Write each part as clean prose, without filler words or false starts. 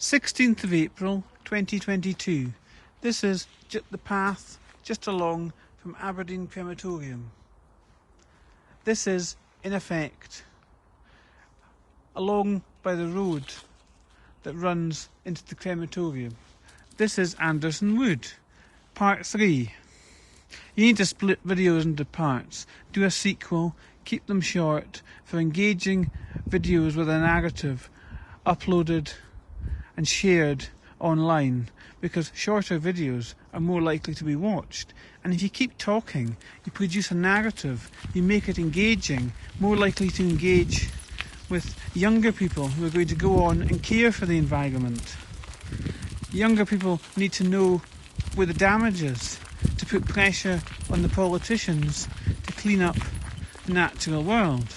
16th of April 2022. This is the path just along from Aberdeen Crematorium. This is, in effect, along by the road that runs into the crematorium. This is Anderson Wood, part 3. You need to split videos into parts, do a sequel, keep them short for engaging videos with a narrative uploaded and shared online, because shorter videos are more likely to be watched. And if you keep talking, you produce a narrative, you make it engaging, more likely to engage with younger people who are going to go on and care for the environment. Younger people need to know where the damage is, to put pressure on the politicians to clean up the natural world.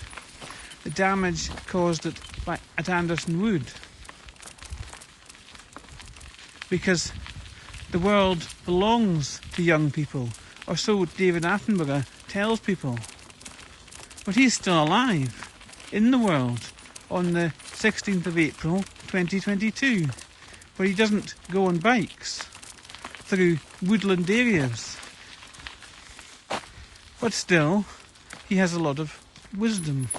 The damage caused at Anderson Wood. Because the world belongs to young people, or so David Attenborough tells people. But he's still alive in the world on the 16th of April 2022, but he doesn't go on bikes through woodland areas. But still, he has a lot of wisdom.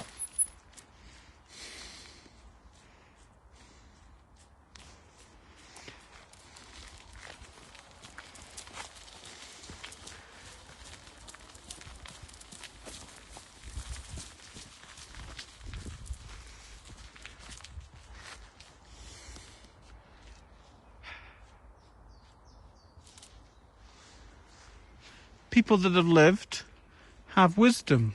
People that have lived have wisdom.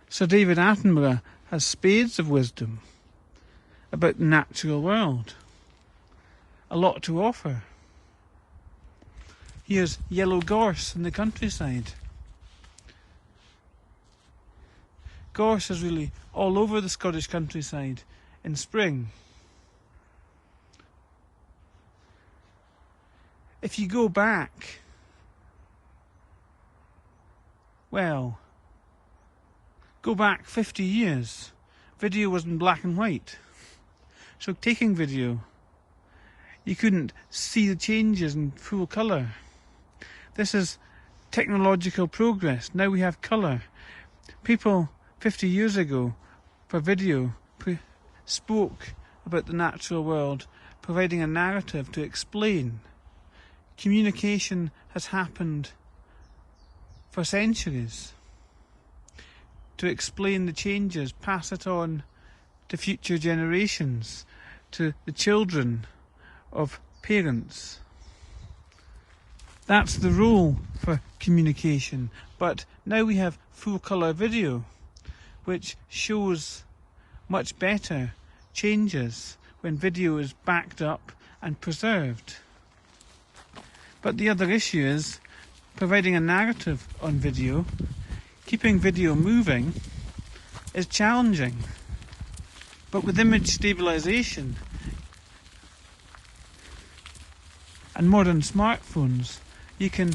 Sir David Attenborough has spades of wisdom about the natural world. A lot to offer. He has yellow gorse in the countryside. Gorse is really all over the Scottish countryside in spring. If you go back, well, go back 50 years, video was in black and white. So taking video, you couldn't see the changes in full colour. This is technological progress. Now we have colour. People 50 years ago, for video, spoke about the natural world, providing a narrative to explain. Communication has happened for centuries to explain the changes, pass it on to future generations, to the children of parents. That's the role for communication. But now we have full colour video, which shows much better changes when video is backed up and preserved. But the other issue is providing a narrative on video. Keeping video moving is challenging. But with image stabilisation and modern smartphones, you can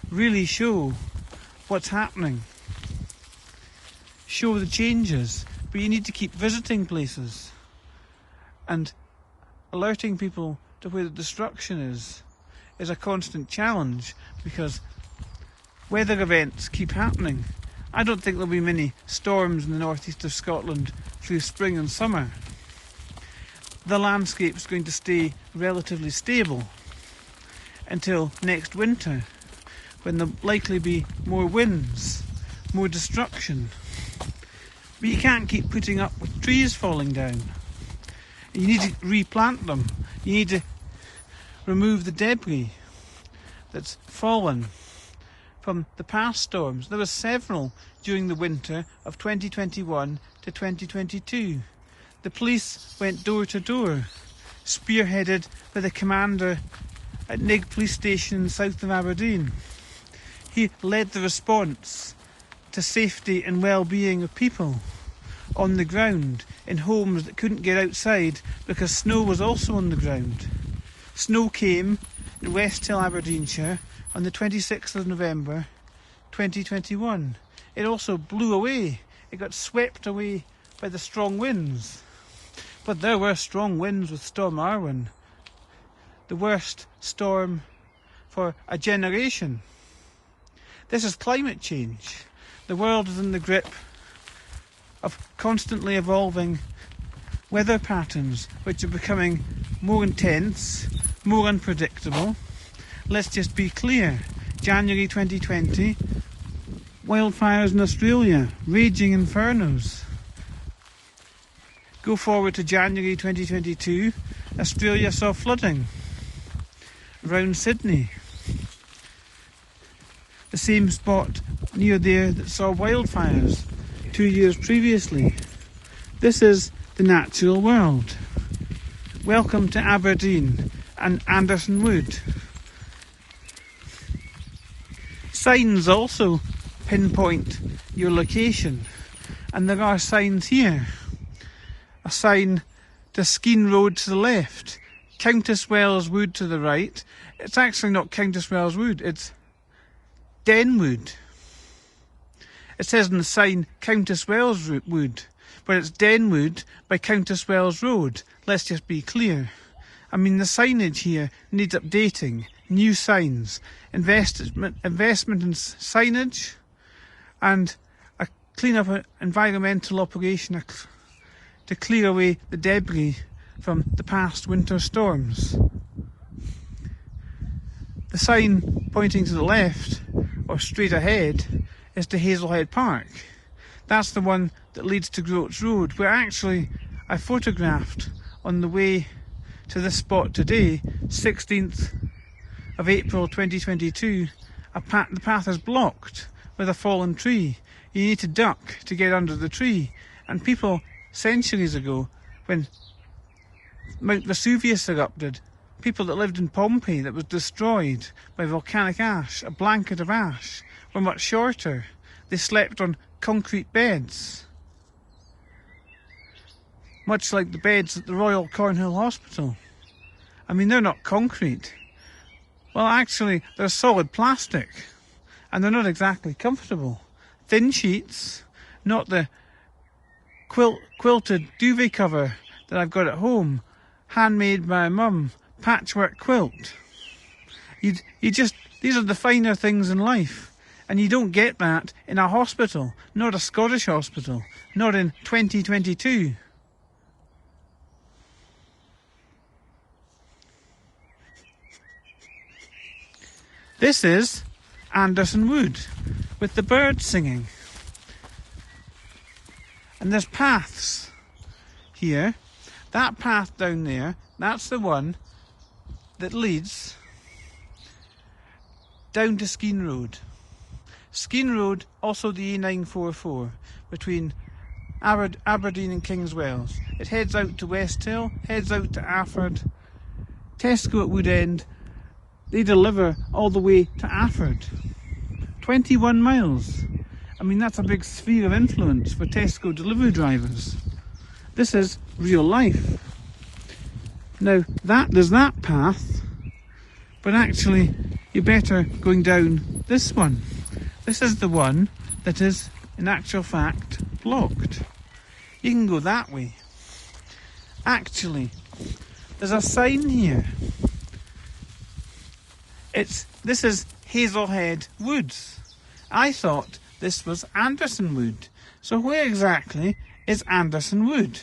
really show what's happening. Show the changes, but you need to keep visiting places and alerting people to where the destruction is a constant challenge, because weather events keep happening. I don't think there'll be many storms in the northeast of Scotland through spring and summer. The landscape's going to stay relatively stable until next winter, when there'll likely be more winds, more destruction. But you can't keep putting up with trees falling down. You need to replant them. You need to remove the debris that's fallen from the past storms. There were several during the winter of 2021 to 2022. The police went door to door, spearheaded by the commander at Nigg Police Station south of Aberdeen. He led the response to safety and well-being of people on the ground in homes that couldn't get outside because snow was also on the ground. Snow came in West Hill, Aberdeenshire on the 26th of November 2021. It also blew away. It got swept away by the strong winds. But there were strong winds with Storm Arwen, the worst storm for a generation. This is climate change. The world is in the grip of constantly evolving weather patterns, which are becoming more intense, more unpredictable. Let's just be clear. January 2020, wildfires in Australia, raging infernos. Go forward to January 2022, Australia saw flooding around Sydney. The same spot near there that saw wildfires 2 years previously. This is the natural world. Welcome to Aberdeen and Anderson Wood. Signs also pinpoint your location, and there are signs here. A sign to Skene Road to the left, Countess Wells Wood to the right. It's actually not Countess Wells Wood, it's Denwood. It says in the sign Countess Wells Wood, but it's Denwood by Countess Wells Road. Let's just be clear. I mean, the signage here needs updating, new signs, investment in signage, and a clean-up environmental operation to clear away the debris from the past winter storms. The sign pointing to the left, or straight ahead, is to Hazlehead Park. That's the one that leads to Groats Road, where actually I photographed on the way to this spot today, 16th of April 2022. The path is blocked with a fallen tree. You need to duck to get under the tree. And people, centuries ago, when Mount Vesuvius erupted, people that lived in Pompeii that was destroyed by volcanic ash, a blanket of ash, were much shorter. They slept on concrete beds, much like the beds at the Royal Cornhill Hospital. I mean, they're not concrete. Well, actually, they're solid plastic, and they're not exactly comfortable. Thin sheets, not the quilted duvet cover that I've got at home, handmade by Mum, patchwork quilt. These are the finer things in life, and you don't get that in a hospital, not a Scottish hospital, not in 2022. This is Anderson Wood, with the birds singing. And there's paths here. That path down there, that's the one that leads down to Skene Road. Skene Road, also the E944, between Aberdeen and Kingswells. It heads out to West Hill, heads out to Afford, Tesco at Wood End. They deliver all the way to Afford. 21 miles. I mean, that's a big sphere of influence for Tesco delivery drivers. This is real life. Now, there's that path, but actually, you're better going down this one. This is the one that is, in actual fact, blocked. You can go that way. Actually, there's a sign here. This is Hazlehead Woods. I thought this was Anderson Wood. So where exactly is Anderson Wood?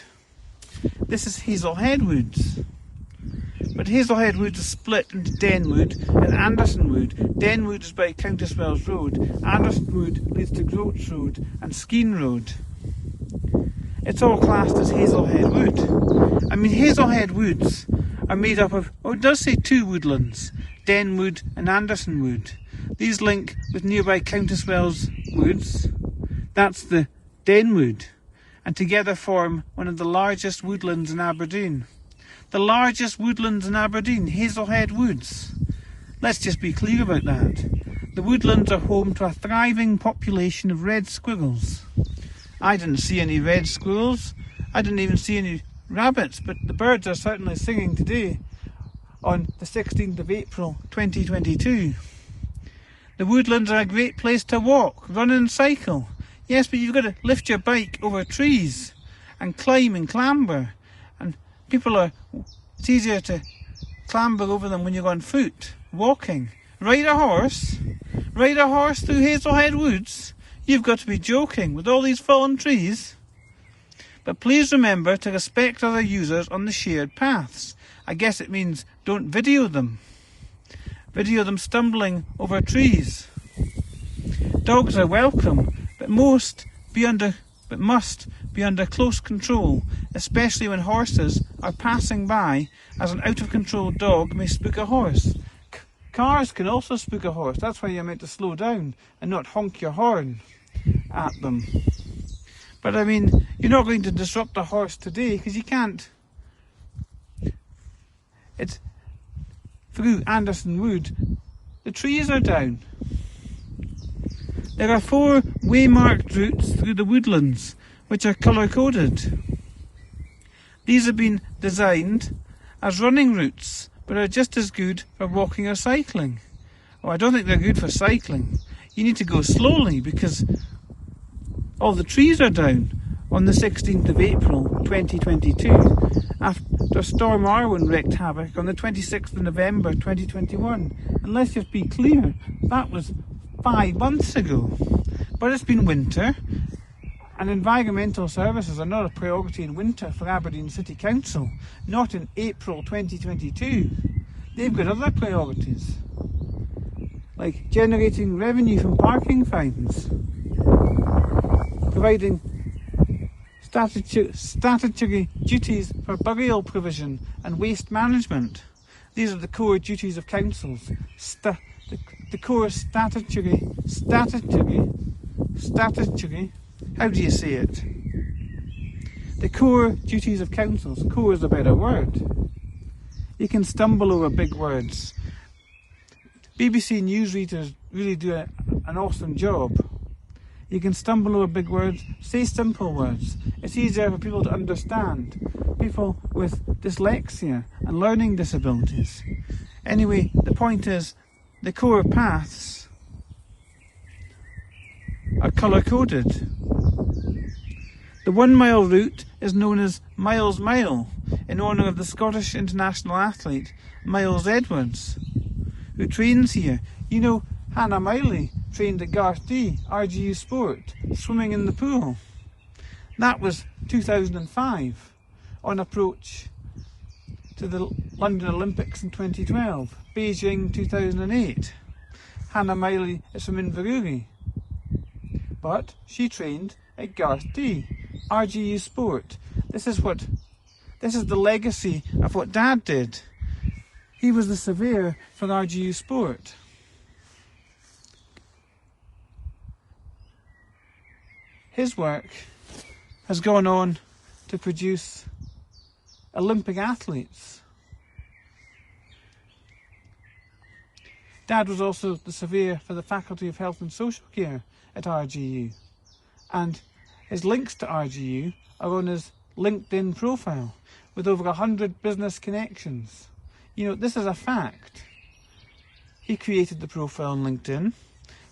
This is Hazlehead Woods. But Hazlehead Woods is split into Denwood and Anderson Wood. Denwood is by Countess Wells Road. Anderson Wood leads to Groats Road and Skene Road. It's all classed as Hazlehead Wood. I mean, Hazlehead Woods are made up of, it does say two woodlands, Denwood and Anderson Wood. These link with nearby Countess Wells Woods. That's the Denwood, and together form one of the largest woodlands in Aberdeen. The largest woodlands in Aberdeen, Hazlehead Woods. Let's just be clear about that. The woodlands are home to a thriving population of red squirrels. I didn't see any red squirrels. I didn't even see any rabbits, but the birds are certainly singing today on the 16th of April 2022. The woodlands are a great place to walk, run and cycle. Yes, but you've got to lift your bike over trees and climb and clamber and It's easier to clamber over them when you're on foot, walking. Ride a horse through Hazlehead Woods? You've got to be joking with all these fallen trees. But please remember to respect other users on the shared paths. I guess it means don't video them. Video them stumbling over trees. Dogs are welcome, but must be under close control, especially when horses are passing by, as an out-of-control dog may spook a horse. Cars can also spook a horse. That's why you're meant to slow down and not honk your horn at them. But I mean, you're not going to disrupt a horse today because you can't. It's through Anderson Wood. The trees are down. There are 4 waymarked routes through the woodlands, which are colour-coded. These have been designed as running routes, but are just as good for walking or cycling. Oh, I don't think they're good for cycling. You need to go slowly because all the trees are down on the 16th of April 2022 after Storm Arwen wreaked havoc on the 26th of November 2021. And let's just be clear, that was 5 months ago. But it's been winter, and environmental services are not a priority in winter for Aberdeen City Council, not in April 2022. They've got other priorities, like generating revenue from parking fines, providing statutory duties for burial provision and waste management. These are the core duties of councils. The core statutory, how do you say it? The core duties of councils. Core is a better word. You can stumble over big words. BBC news readers really do an awesome job. You can stumble over big words, say simple words. It's easier for people to understand. People with dyslexia and learning disabilities. Anyway, the point is, the core paths are colour-coded. The 1 mile route is known as Miles Mile, in honour of the Scottish international athlete Miles Edwards, who trains here. You know, Hannah Miley trained at Garthdee, RGU Sport, swimming in the pool. That was 2005, on approach to the London Olympics in 2012, Beijing 2008. Hannah Miley is from Inverurie, but she trained at Garthdee, RGU Sport. This is the legacy of what Dad did. He was the surveyor for RGU Sport. His work has gone on to produce Olympic athletes. Dad was also the surveyor for the Faculty of Health and Social Care at RGU, and his links to RGU are on his LinkedIn profile with over 100 business connections. You know, this is a fact. He created the profile on LinkedIn.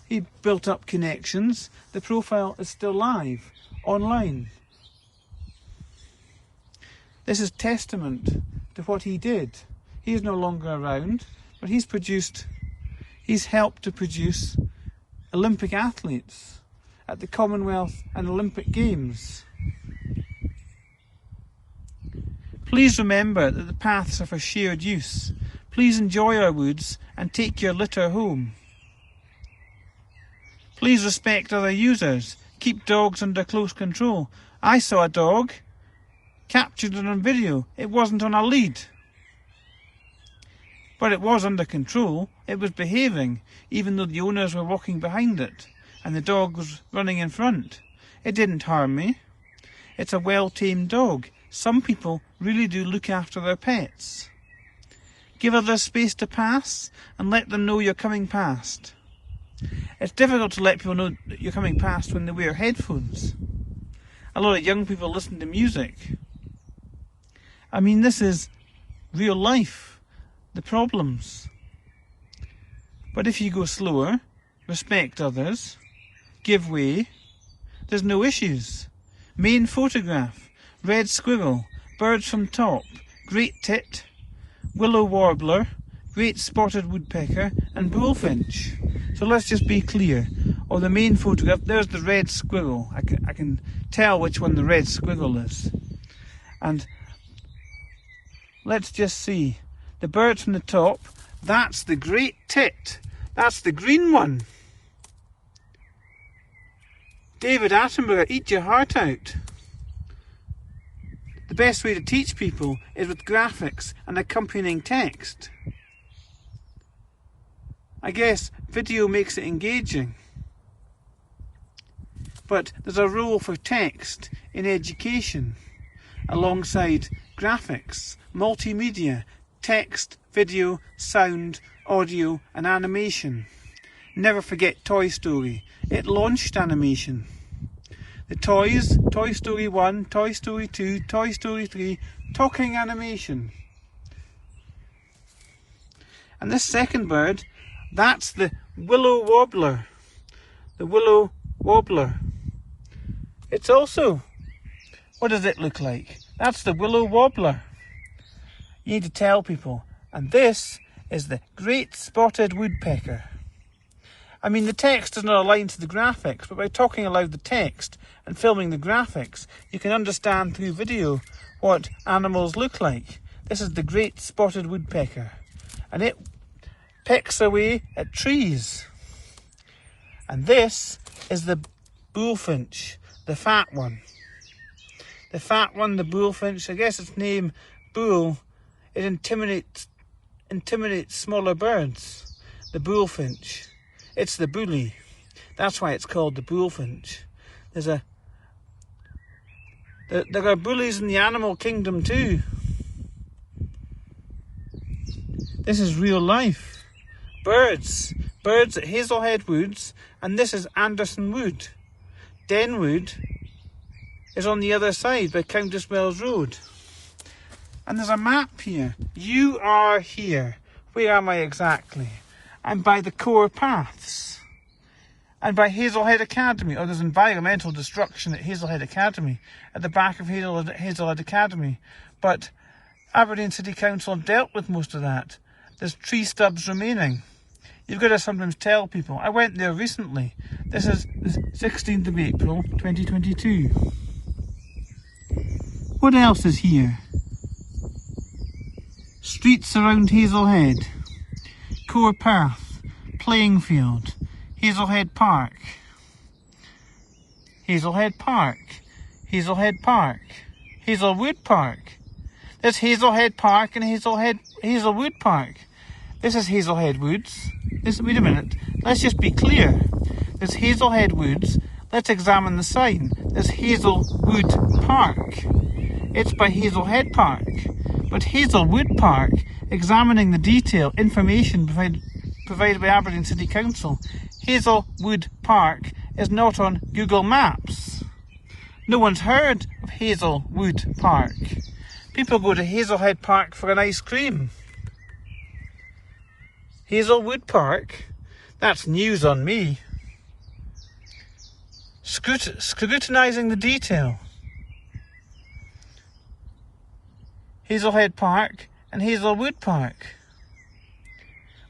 He built up connections. The profile is still live, online. This is testament to what he did. He is no longer around, but he's helped to produce Olympic athletes at the Commonwealth and Olympic Games. Please remember that the paths are for shared use. Please enjoy our woods and take your litter home. Please respect other users. Keep dogs under close control. I saw a dog, captured it on video. It wasn't on a lead. But it was under control. It was behaving, even though the owners were walking behind it, and the dog was running in front. It didn't harm me. It's a well-tamed dog. Some people really do look after their pets. Give others space to pass, and let them know you're coming past. It's difficult to let people know that you're coming past when they wear headphones. A lot of young people listen to music. I mean, this is real life, the problems. But if you go slower, respect others, give way, there's no issues. Main photograph, red squirrel, birds from top, great tit, willow warbler, great spotted woodpecker and bullfinch. So let's just be clear. On the main photograph, there's the red squirrel. I can tell which one the red squirrel is. And let's just see. The bird from the top, that's the great tit. That's the green one. David Attenborough, eat your heart out. The best way to teach people is with graphics and accompanying text. I guess video makes it engaging. But there's a role for text in education, alongside graphics, multimedia, text, video, sound, audio and animation. Never forget Toy Story. It launched animation. The toys, Toy Story 1, Toy Story 2, Toy Story 3, talking animation. And this second bird, that's the willow warbler. The willow warbler. It's also, what does it look like? That's the willow warbler. You need to tell people. And this is the great spotted woodpecker. I mean, the text does not align to the graphics, but by talking aloud the text and filming the graphics, you can understand through video what animals look like. This is the great spotted woodpecker, and it pecks away at trees. And this is the bullfinch, the fat one. The fat one, the bullfinch, I guess its name, bull, it intimidates smaller birds. The bullfinch. It's the bully. That's why it's called the bullfinch. There are bullies in the animal kingdom too. This is real life. Birds at Hazlehead Woods, and this is Anderson Wood. Denwood is on the other side by Countess Wells Road. And there's a map here. You are here. Where am I exactly? I'm by the core paths. And by Hazlehead Academy. Oh, there's environmental destruction at Hazlehead Academy. At the back of Hazlehead Academy. But Aberdeen City Council have dealt with most of that. There's tree stubs remaining. You've got to sometimes tell people. I went there recently. This is the 16th of April, 2022. What else is here? Streets around Hazlehead. Core Path. Playing field. Hazlehead Park. Hazlehead Park. Hazlehead Park. Hazelwood Park. There's Hazlehead Park and Hazelwood Park. This is Hazlehead Woods. Wait a minute. Let's just be clear. There's Hazlehead Woods. Let's examine the sign. There's Hazelwood Park. It's by Hazlehead Park. But Hazelwood Park, examining the detail, information provided by Aberdeen City Council, Hazelwood Park is not on Google Maps. No one's heard of Hazelwood Park. People go to Hazlehead Park for an ice cream. Hazelwood Park? That's news on me. Scrutinising the detail. Hazlehead Park and Hazelwood Park.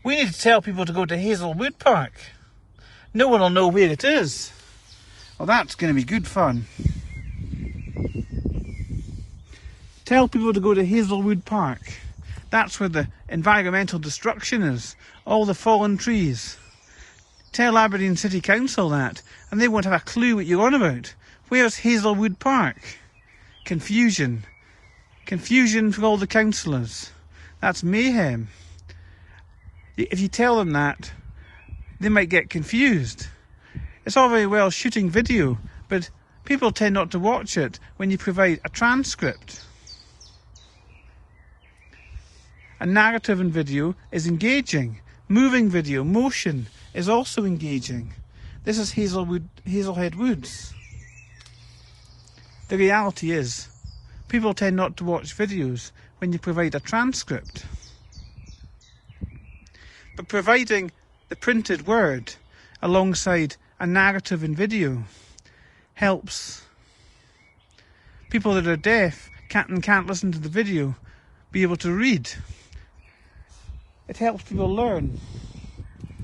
We need to tell people to go to Hazelwood Park. No one will know where it is. Well, that's going to be good fun. Tell people to go to Hazelwood Park. That's where the environmental destruction is. All the fallen trees. Tell Aberdeen City Council that, and they won't have a clue what you're on about. Where's Hazelwood Park? Confusion. Confusion for all the councillors. That's mayhem. If you tell them that, they might get confused. It's all very well shooting video, but people tend not to watch it when you provide a transcript. A narrative in video is engaging. Moving video, motion, is also engaging. This is Hazlehead Woods. The reality is, people tend not to watch videos when you provide a transcript. But providing the printed word alongside a narrative in video helps. People that are deaf can't listen to the video, be able to read. It helps people learn,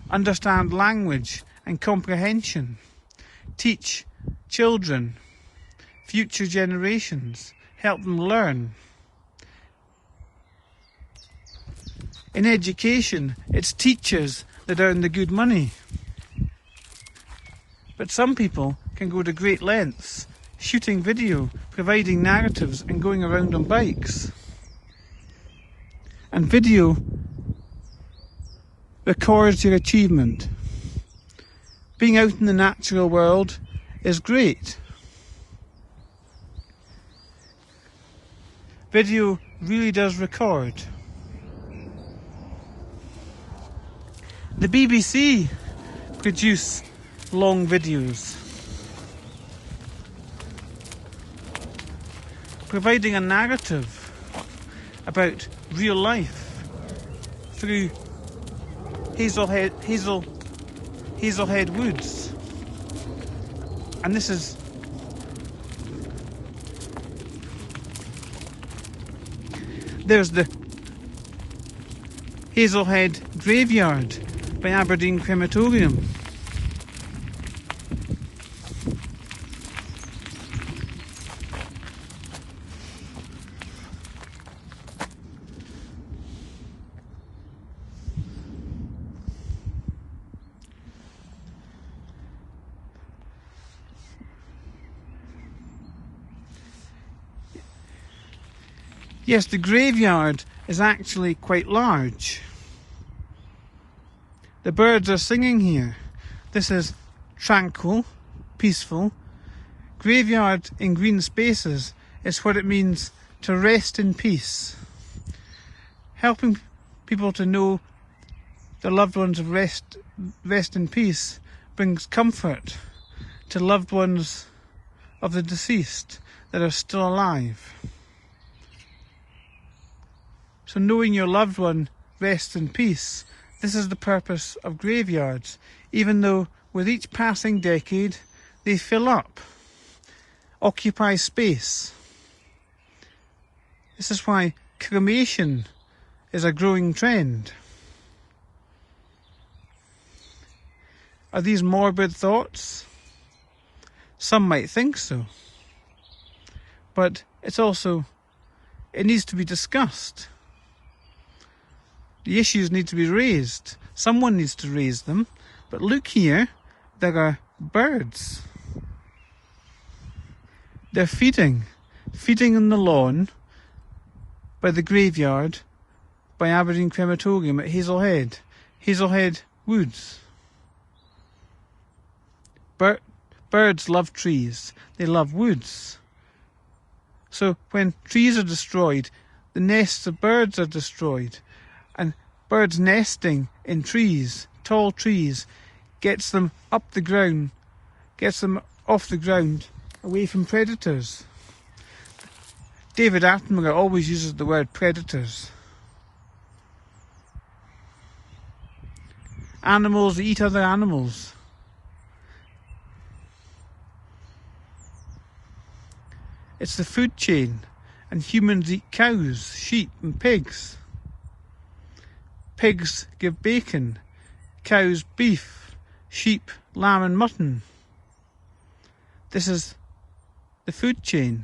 understand language and comprehension, teach children, future generations, help them learn. In education, it's teachers that earn the good money. But some people can go to great lengths, shooting video, providing narratives and going around on bikes. And video records your achievement. Being out in the natural world is great. Video really does record. The BBC produce long videos, providing a narrative about real life through Hazlehead Woods. And this is there's the Hazlehead Graveyard by Aberdeen Crematorium. Yes, the graveyard is actually quite large. The birds are singing here. This is tranquil, peaceful. Graveyard in green spaces is what it means to rest in peace. Helping people to know their loved ones have rest in peace brings comfort to loved ones of the deceased that are still alive. So knowing your loved one rests in peace, this is the purpose of graveyards, even though with each passing decade they fill up, occupy space. This is why cremation is a growing trend. Are these morbid thoughts? Some might think so. But it needs to be discussed. The issues need to be raised. Someone needs to raise them. But look here, there are birds. They're feeding on the lawn by the graveyard by Aberdeen Crematorium at Hazlehead Woods. Birds love trees. They love woods. So when trees are destroyed, the nests of birds are destroyed. And birds nesting in trees, tall trees, gets them up the ground, gets them off the ground, away from predators. David Attenborough always uses the word predators. Animals eat other animals. It's the food chain, and humans eat cows, sheep and pigs. Pigs give bacon, cows beef, sheep, lamb and mutton. This is the food chain.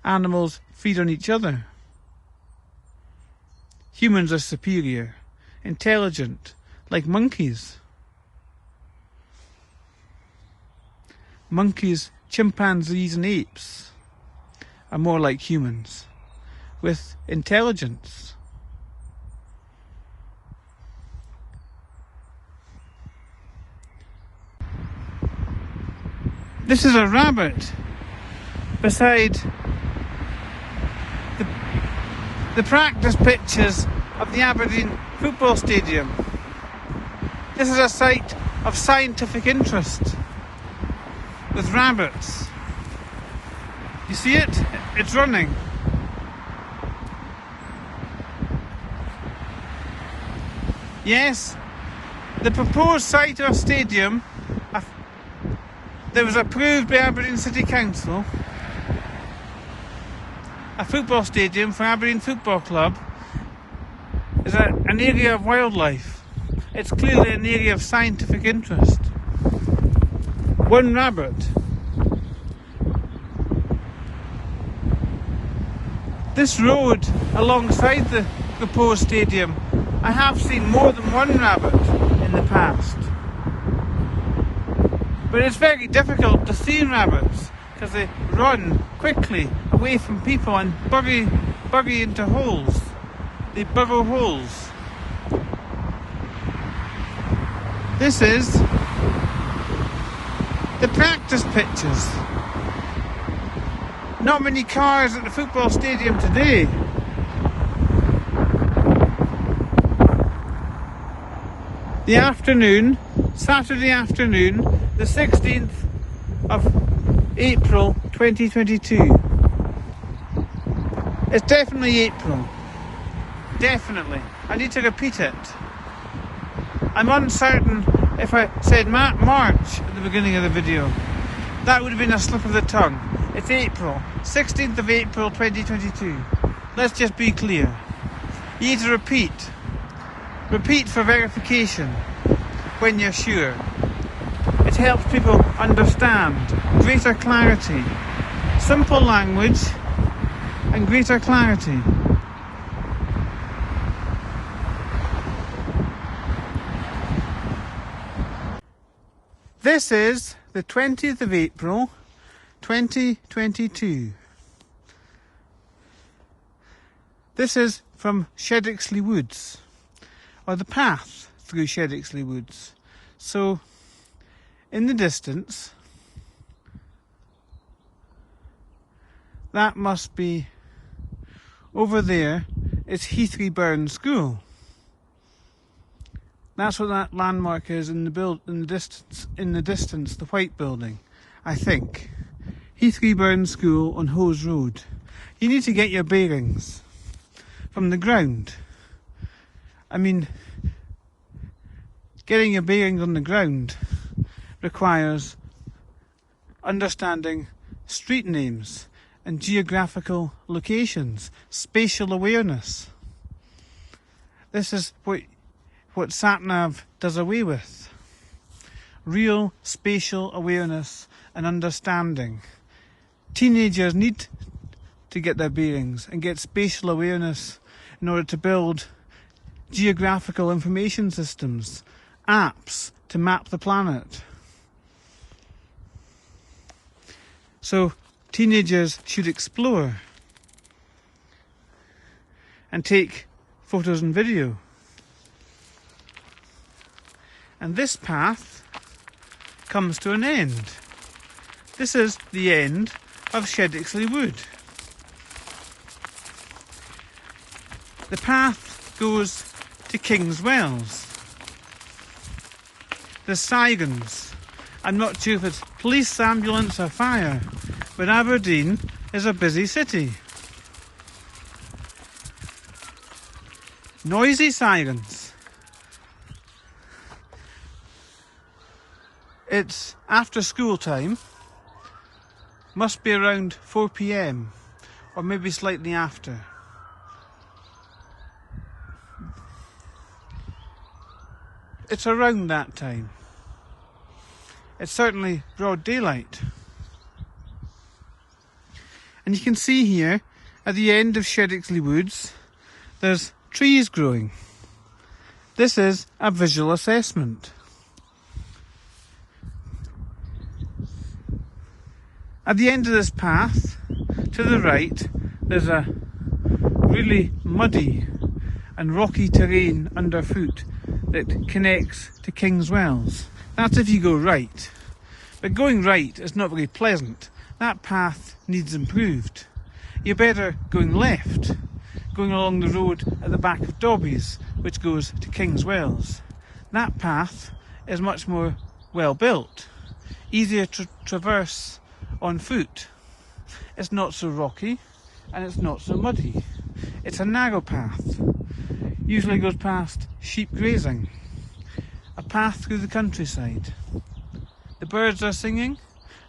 Animals feed on each other. Humans are superior, intelligent, like monkeys. Monkeys, chimpanzees and apes are more like humans, with intelligence. This is a rabbit beside the practice pitches of the Aberdeen football stadium. This is a site of scientific interest with rabbits. You see it? It's running. Yes, the proposed site of a stadium that was approved by Aberdeen City Council a football stadium for Aberdeen Football Club is an area of wildlife. It's clearly an area of scientific interest. One rabbit. This road alongside the proposed stadium, I have seen more than one rabbit in the past. But it's very difficult to see rabbits because they run quickly away from people and bury into holes. They burrow holes. This is the practice pitches. Not many cars at the football stadium today. The afternoon, Saturday afternoon, the 16th of April 2022. It's definitely April. Definitely. I need to repeat it. I'm uncertain if I said March at the beginning of the video. That would have been a slip of the tongue. It's April. 16th of April 2022. Let's just be clear. You need to repeat. Repeat for verification when you're sure. It helps people understand. Greater clarity. Simple language and greater clarity. This is the 20th of April 2022. This is from Shedixley Woods, or the path through Shedixley Woods. So, in the distance, that must be over there. It's Heathry Burn School. That's what that landmark is in the distance, the white building, I think. Heathry Burn School on Hose Road. You need to get your bearings from the ground. I mean, getting your bearings on the ground requires understanding street names and geographical locations, spatial awareness. This is what SatNav does away with. Real spatial awareness and understanding. Teenagers need to get their bearings and get spatial awareness in order to build geographical information systems, apps to map the planet. So teenagers should explore and take photos and video. And this path comes to an end. This is the end of Shedixley Wood. The path goes to King's Wells. There's sirens. I'm not sure if it's police, ambulance or fire, but Aberdeen is a busy city. Noisy sirens. It's after school time, must be around 4 p.m. or maybe slightly after. It's around that time. It's certainly broad daylight. And you can see here at the end of Shedixley Woods there's trees growing. This is a visual assessment. At the end of this path, to the right, there's a really muddy and rocky terrain underfoot that connects to King's Wells. That's if you go right. But going right is not very pleasant. That path needs improved. You're better going left, going along the road at the back of Dobbies, which goes to King's Wells. That path is much more well built, easier to traverse on foot. It's not so rocky and it's not so muddy. It's a narrow path. Usually goes past sheep grazing. A path through the countryside. The birds are singing.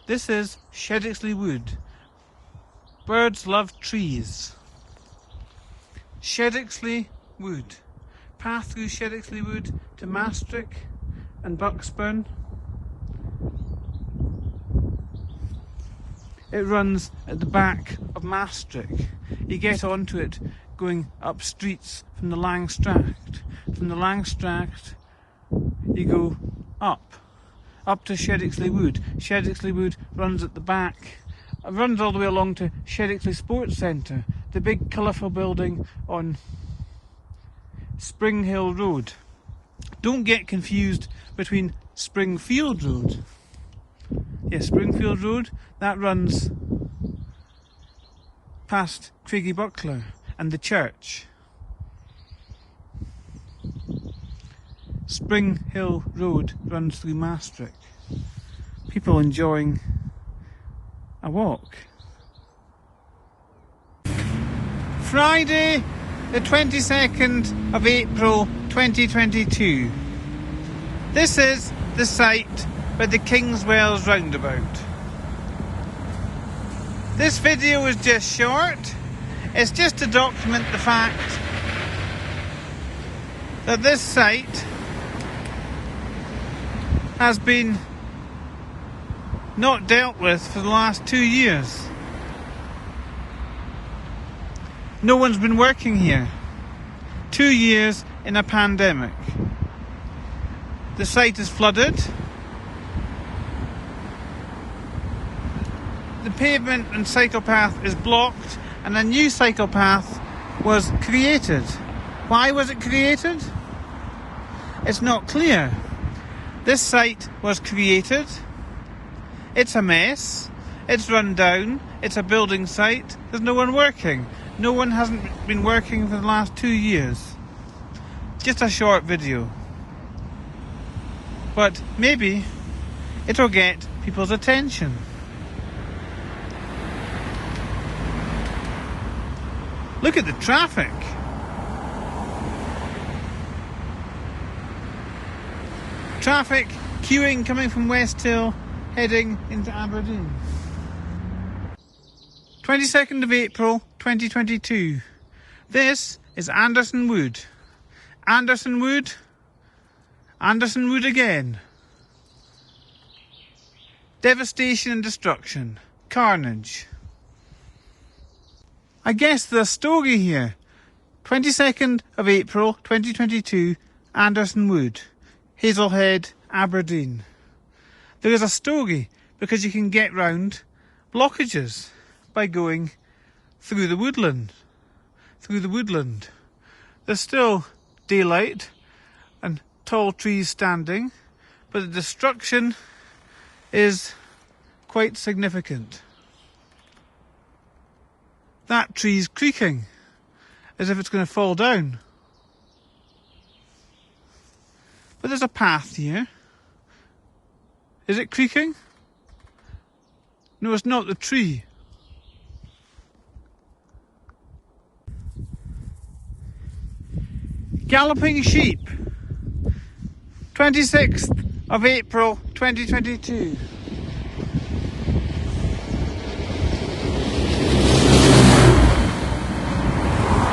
This is Shedixley Wood. Birds love trees. Shedixley Wood. Path through Shedixley Wood to Maastricht and Bucksburn. It runs at the back of Maastricht. You get onto it going up streets from the Langstracht. From the Langstracht you go up to Shedixley Wood. Shedixley Wood runs at the back. It runs all the way along to Shedixley Sports Centre, the big colourful building on Spring Hill Road. Don't get confused between Springfield Road. Yes, Springfield Road, that runs past Craigie Buckler and the church. Spring Hill Road runs through Maastricht. People enjoying a walk. Friday, the 22nd of April 2022. This is the site by the Kingswells roundabout. This video is just short. It's just to document the fact that this site has been not dealt with for the last 2 years. No one's been working here. 2 years in a pandemic. The site is flooded. The pavement and cycle path is blocked, and a new cycle path was created. Why was it created? It's not clear. This site was created. It's a mess. It's run down. It's a building site. There's no one working. No one hasn't been working for the last 2 years. Just a short video. But maybe it'll get people's attention. Look at the traffic. Traffic queuing coming from West Hill, heading into Aberdeen. 22nd of April 2022. This is Anderson Wood. Anderson Wood. Anderson Wood again. Devastation and destruction. Carnage. I guess there's a story here. 22nd of April 2022, Anderson Wood, Hazlehead, Aberdeen. There is a story because you can get round blockages by going through the woodland. There's still daylight and tall trees standing, but the destruction is quite significant. That tree's creaking as if it's going to fall down. But there's a path here. Is it creaking? No, it's not the tree. Galloping sheep. 26th of April 2022.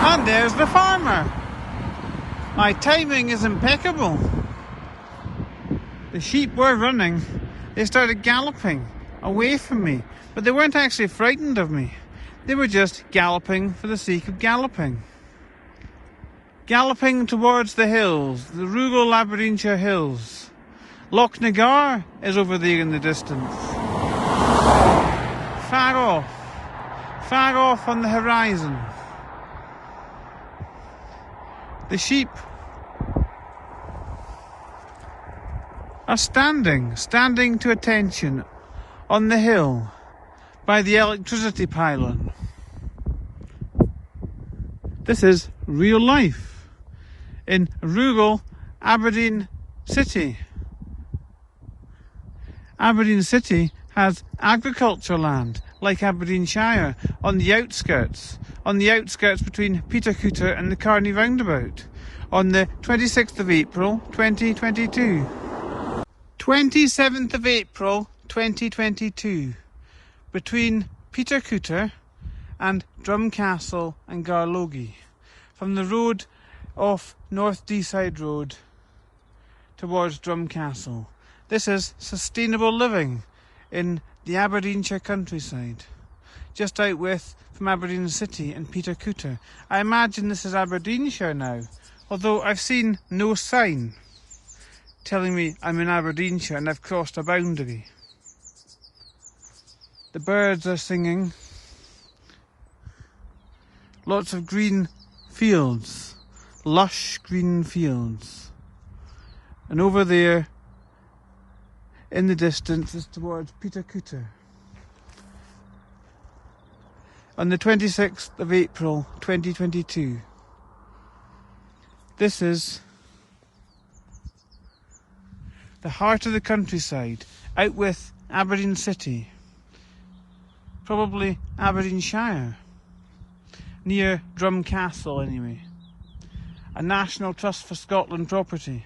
And there's the farmer. My timing is impeccable. The sheep were running. They started galloping away from me, but they weren't actually frightened of me. They were just galloping for the sake of galloping. Galloping towards the hills, the rural Aberdeenshire hills. Loch Nagar is over there in the distance. Far off on the horizon. The sheep are standing to attention on the hill by the electricity pylon. This is real life in rural Aberdeen City. Aberdeen City has agriculture land like Aberdeenshire on the outskirts between Petercouter and the Carney roundabout on the 26th of April 2022. 27th of April 2022 between Petercouter and Drumcastle and Garlogie. From the road off North Deeside Road towards Drumcastle. This is sustainable living in the Aberdeenshire countryside, just out from Aberdeen City and Peter Cooter. I imagine this is Aberdeenshire now, although I've seen no sign telling me I'm in Aberdeenshire and I've crossed a boundary. The birds are singing. Lots of green fields, lush green fields. And over there, in the distance, is towards Peter Cooter. On the 26th of April 2022. This is the heart of the countryside, out with Aberdeen City, probably Aberdeenshire, near Drumcastle anyway, a National Trust for Scotland property.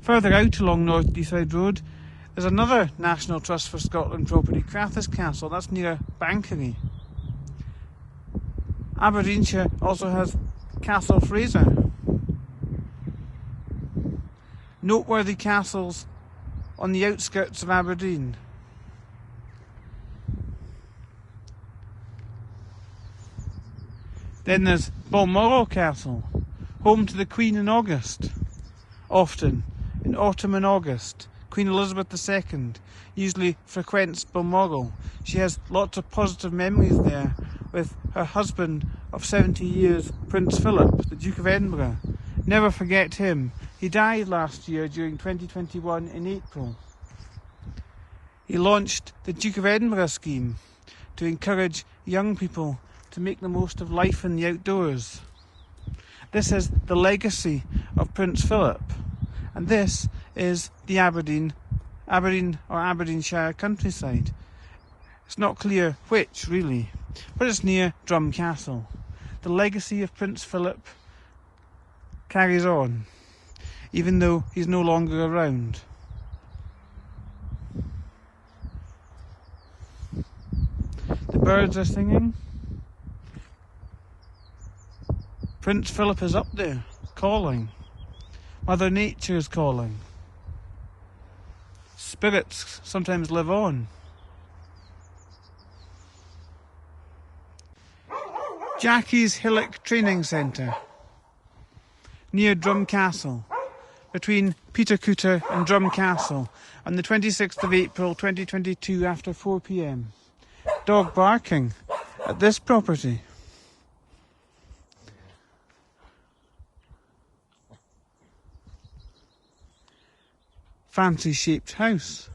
Further out along North Deeside Road, there's another National Trust for Scotland property, Crathis Castle, that's near Bankery. Aberdeenshire also has Castle Fraser. Noteworthy castles on the outskirts of Aberdeen. Then there's Balmoral Castle, home to the Queen in August, often in autumn and August. Queen Elizabeth II usually frequents Balmoral. She has lots of positive memories there with her husband of 70 years, Prince Philip, the Duke of Edinburgh. Never forget him. He died last year during 2021 in April. He launched the Duke of Edinburgh scheme to encourage young people to make the most of life in the outdoors. This is the legacy of Prince Philip, and this is the Aberdeen or Aberdeenshire countryside. It's not clear which really, but it's near Drumcastle. The legacy of Prince Philip carries on, even though he's no longer around. The birds are singing. Prince Philip is up there, calling. Mother Nature is calling. Spirits sometimes live on. Jackie's Hillock Training Centre, near Drumcastle, between Peter Cooter and Drumcastle, on the 26th of April 2022 after 4 p.m. Dog barking at this property. Fancy shaped house.